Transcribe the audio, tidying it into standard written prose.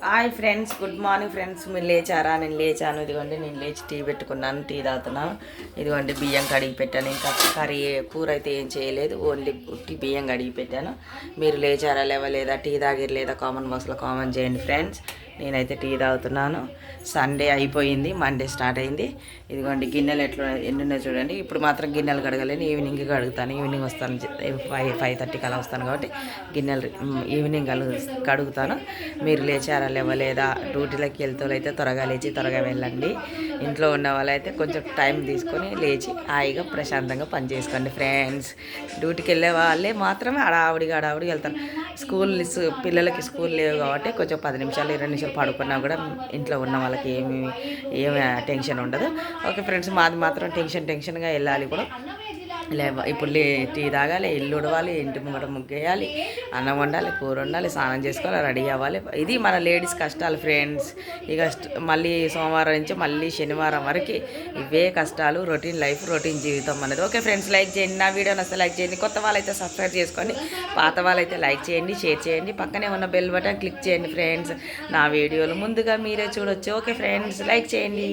Hi friends, good morning friends. మీరు లేచారా? నేను లేచాను. ఇదిగోండి నేను లేచి టీ పెట్టుకున్నాను, టీ తాగుతున్నాను. ఇదిగోండి బియ్యం కడిగి పెట్టాను. ఇంకా కర్రీ కూర అయితే ఏం చేయలేదు, ఓన్లీ ఉట్టి బియ్యం కడిగి పెట్టాను. మీరు లేచారా లేవలేదా, టీ తాగిరు లేదా కామెంట్ బాక్స్లో కామెంట్ చేయండి ఫ్రెండ్స్. నేనైతే టీ తాగుతున్నాను. సండే అయిపోయింది, మండే స్టార్ట్ అయింది. ఇదిగోండి గిన్నెలు ఎన్నున్నాయో చూడండి. ఇప్పుడు మాత్రం గిన్నెలు కడగలేను, ఈవినింగ్ కడుగుతాను. ఈవినింగ్ వస్తాను, 5:30కి అలా వస్తాను కాబట్టి గిన్నెలు ఈవినింగ్ కడుగుతాను. మీరు లేచారా లేవలేదా, డ్యూటీలోకి వెళ్తే త్వరగా లేచి త్వరగా వెళ్ళండి. ఇంట్లో ఉన్న వాళ్ళైతే కొంచెం టైం తీసుకొని లేచి హాయిగా ప్రశాంతంగా పని చేసుకోండి ఫ్రెండ్స్. డ్యూటీకి వెళ్ళే వాళ్ళే మాత్రమే హడావుడిగా వెళ్తారు. పిల్లలకి స్కూల్ లేవు కాబట్టి కొంచెం 10 నిమిషాలు 20 నిమిషాలు పడుకున్నా కూడా ఇంట్లో ఉన్న వాళ్ళకి ఏమి టెన్షన్ ఉండదు. ఓకే ఫ్రెండ్స్, మాది మాత్రం టెన్షన్గా వెళ్ళాలి. ఇప్పుడు టీ తాగాలి, ఇల్లు ఉడవాలి, ఇంటి ముంగట ముగ్గేయాలి, అన్నం వండాలి, కూర వండాలి, స్నానం చేసుకోవాలి, రెడీ అవ్వాలి. ఇది మన లేడీస్ కష్టాలు ఫ్రెండ్స్. ఇక మళ్ళీ సోమవారం నుంచి మళ్ళీ శనివారం వరకు ఇవే కష్టాలు. రొటీన్ లైఫ్, రొటీన్ జీవితం అనేది. ఓకే ఫ్రెండ్స్, లైక్ చేయండి, నా వీడియో నచ్చితే లైక్ చేయండి. కొత్త వాళ్ళైతే సబ్స్క్రైబ్ చేసుకోండి, పాత వాళ్ళైతే లైక్ చేయండి, షేర్ చేయండి, పక్కనే ఉన్న బెల్ బటన్ క్లిక్ చేయండి ఫ్రెండ్స్. నా వీడియోలు ముందుగా మీరే చూడొచ్చు. ఓకే ఫ్రెండ్స్, లైక్ చేయండి.